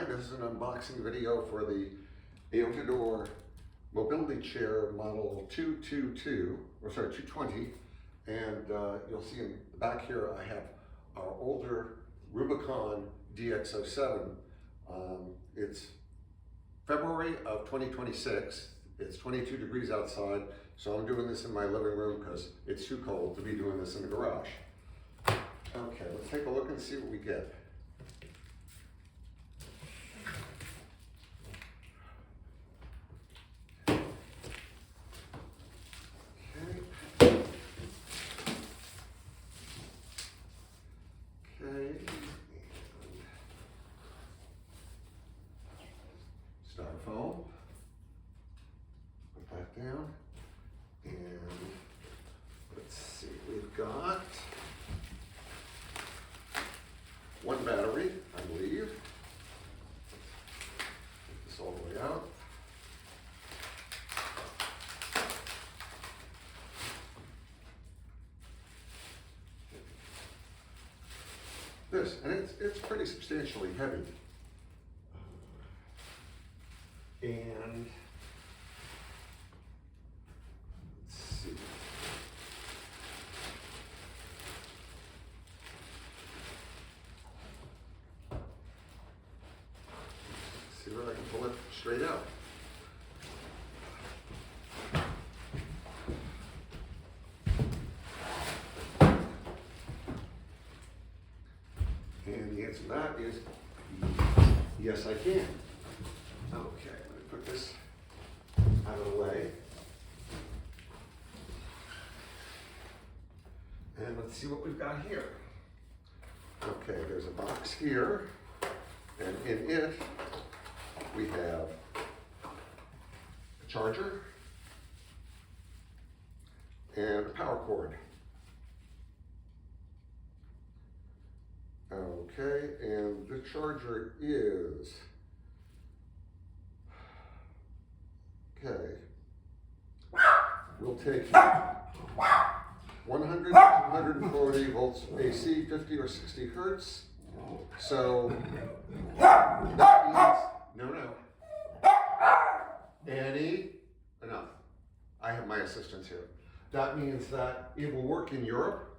This is an unboxing video for the Aotedor mobility chair model 220, and you'll see in the back here I have our older Rubicon DX07. It's February of 2026. It's 22 degrees outside, so I'm doing this in my living room because it's too cold to be doing this in the garage. Okay, let's take a look and see what we get. Styrofoam, put that down, and let's see, we've got one battery, I believe. Take this all the way out. This, and it's pretty substantially heavy. And let's see. See where I can pull it straight out. And the answer to that is yes, I can. Okay, let me put this out of the way. And let's see what we've got here. Okay, there's a box here, and in it we have a charger and a power cord. Okay, and the charger is, okay, we'll take 100 to 240 volts AC, 50 or 60 hertz. So that means, no. Annie, enough. I have my assistants here. That means that it will work in Europe,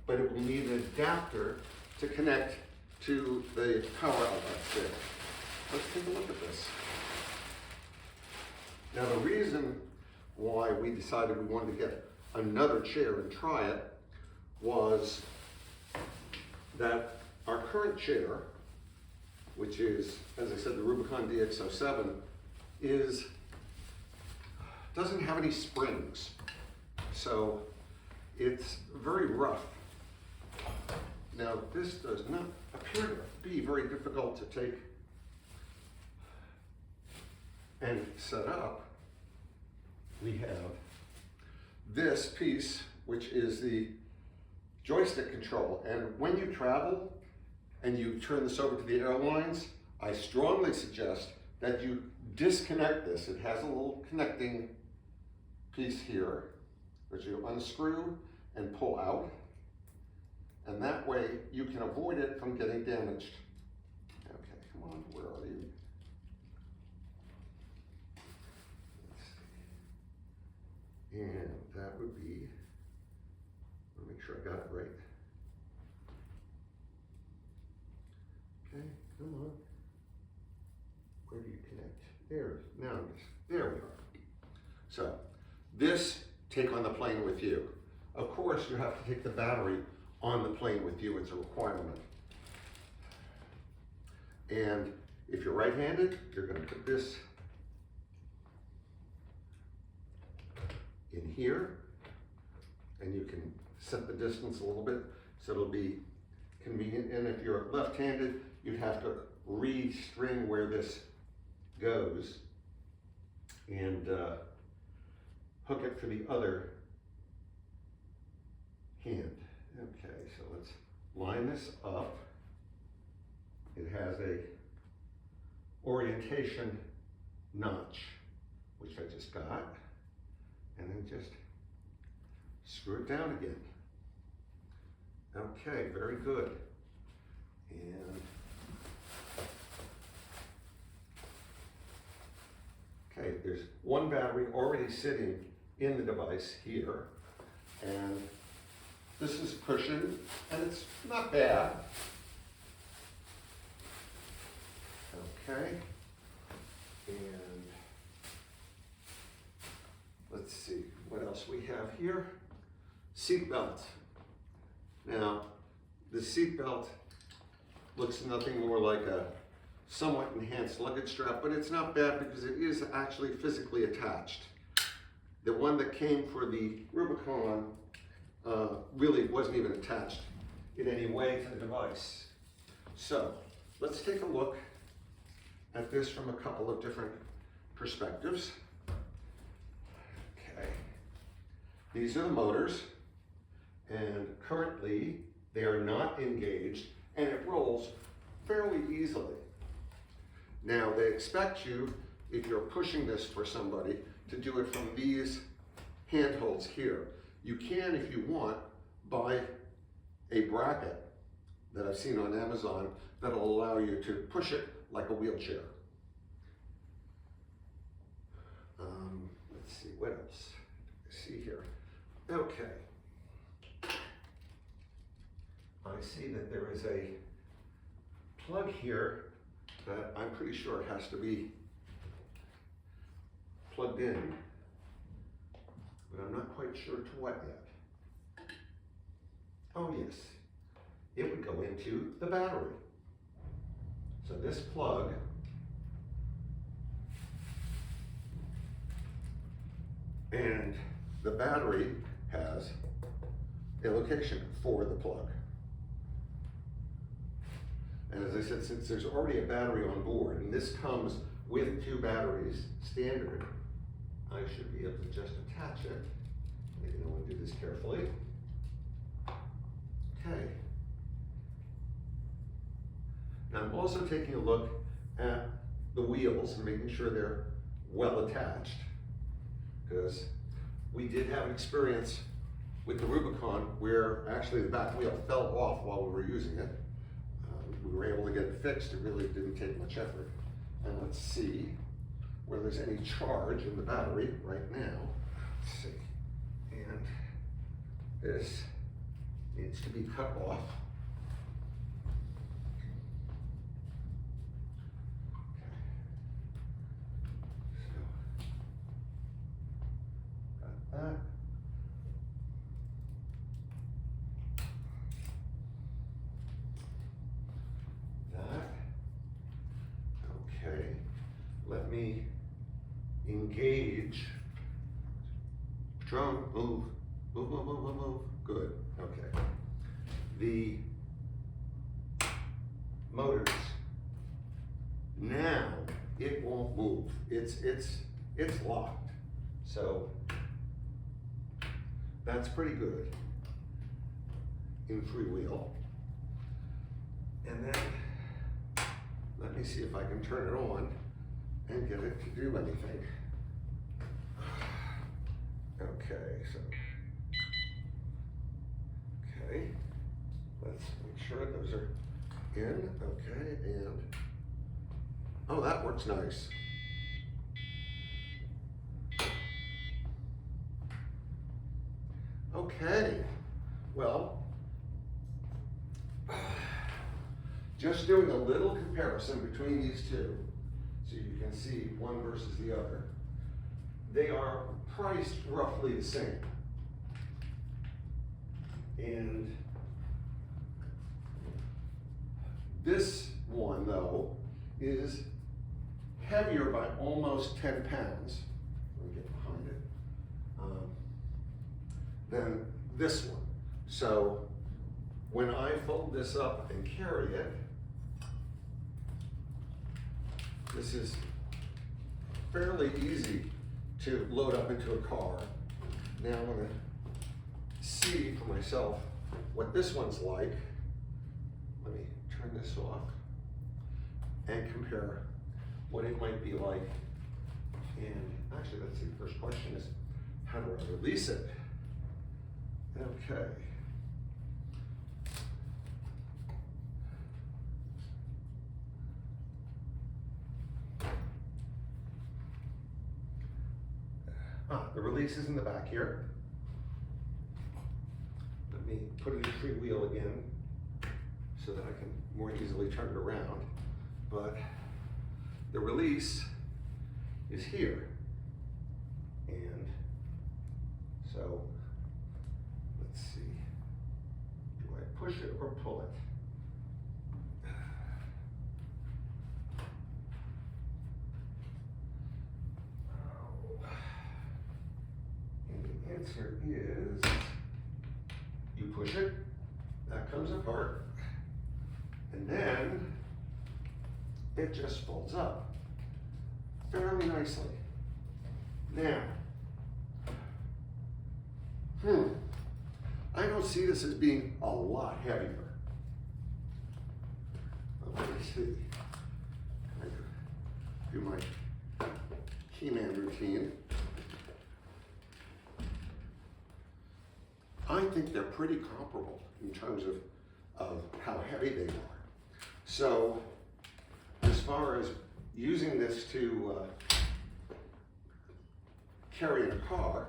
but it will need an adapter to connect to the power outlet there. Let's take a look at this. Now, the reason why we decided we wanted to get another chair and try it was that our current chair, which is, as I said, the Rubicon DX07, doesn't have any springs. So it's very rough. Now, this does not appear to be very difficult to take and set up. We have this piece, which is the joystick control. And when you travel and you turn this over to the airlines, I strongly suggest that you disconnect this. It has a little connecting piece here, which you unscrew and pull out. And that way you can avoid it from getting damaged. Okay, come on, where are you? And that would be, let me make sure I got it right. Okay, come on. Where do you connect? There we are. So, this, take on the plane with you. Of course, you have to take the battery on the plane with you. It's a requirement. And if you're right-handed, you're going to put this in here, and you can set the distance a little bit so it'll be convenient. And if you're left-handed, you'd have to restring where this goes and hook it for the other hand. Okay, so let's line this up. It has a orientation notch, which I just got, and then just screw it down again. Okay, very good. And one battery already sitting in the device here, and this is cushioned, and it's not bad. Okay, and let's see what else we have here. Seat belt. Now, the seat belt looks nothing more like a somewhat enhanced luggage strap, but it's not bad because it is actually physically attached. The one that came for the Rubicon really wasn't even attached in any way to the device. So let's take a look at this from a couple of different perspectives. Okay, these are the motors, and currently they are not engaged, and it rolls fairly easily. Now, they expect you, if you're pushing this for somebody, to do it from these handholds here. You can, if you want, buy a bracket that I've seen on Amazon that'll allow you to push it like a wheelchair. Let's see, what else do I see here? Okay. I see that there is a plug here that I'm pretty sure has to be plugged in, but I'm not quite sure to what yet. Oh yes, it would go into the battery. So this plug and the battery has a location for the plug. And as I said, since there's already a battery on board, and this comes with 2 batteries standard, I should be able to just attach it. Maybe I want to do this carefully. Okay. Now I'm also taking a look at the wheels and making sure they're well attached, because we did have an experience with the Rubicon where actually the back wheel fell off while we were using it. We were able to get it fixed. It really didn't take much effort. And let's see where there's any charge in the battery right now. Let's see. And this needs to be cut off. Okay. So, got that. Let me engage. Drone, move. Move, move, move, move, move. Good, okay. The motors, now it won't move. It's locked. So that's pretty good in freewheel. And then let me see if I can turn it on and get it to do anything. Okay, so, okay, let's make sure those are in, okay, and, oh, that works nice. Okay, well, just doing a little comparison between these two, so you can see one versus the other. They are priced roughly the same. And this one, though, is heavier by almost 10 pounds. Let me get behind it. Than this one. So when I fold this up and carry it, this is fairly easy to load up into a car. Now I'm going to see for myself what this one's like. Let me turn this off and compare what it might be like. And actually, let's see, the first question is, how do I release it? Okay. The release is in the back here. Let me put it in freewheel again so that I can more easily turn it around. But the release is here. And so, let's see. Do I push it or pull it? And the answer is, you push it, that comes apart, and then it just folds up fairly nicely. Now, I don't see this as being a lot heavier. Let me see. I do my He-Man routine. I think they're pretty comparable in terms of how heavy they are. So, as far as using this to carry in a car,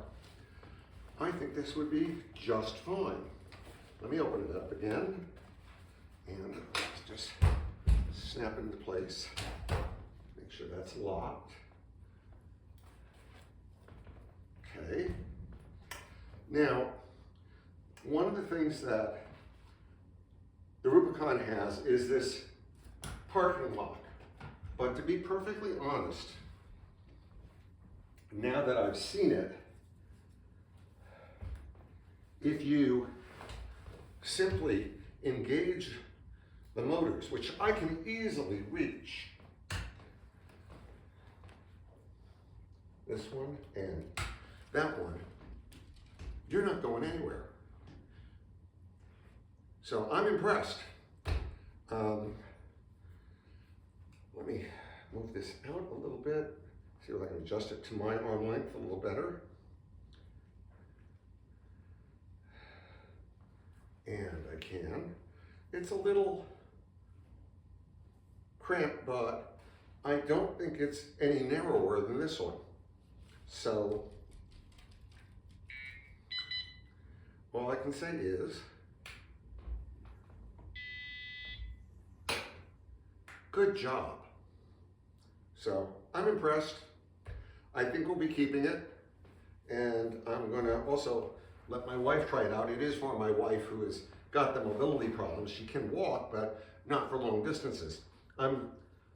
I think this would be just fine. Let me open it up again and just snap into place. Make sure that's locked. Okay. Now, one of the things that the Rubicon has is this parking lock. But to be perfectly honest, now that I've seen it, if you simply engage the motors, which I can easily reach, this one and that one, you're not going anywhere. So I'm impressed. Let me move this out a little bit, see if I can adjust it to my arm length a little better. And I can. It's a little cramped, but I don't think it's any narrower than this one. So, all I can say is, good job. So, I'm impressed. I think we'll be keeping it. And I'm gonna also let my wife try it out. It is for my wife who has got the mobility problems. She can walk, but not for long distances. I'm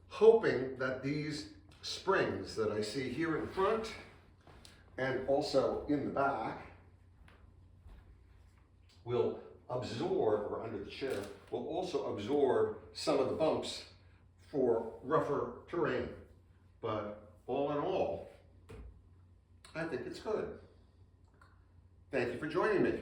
hoping that these springs that I see here in front and also in the back will absorb, or under the chair, will also absorb some of the bumps for rougher terrain. But all in all, I think it's good. Thank you for joining me.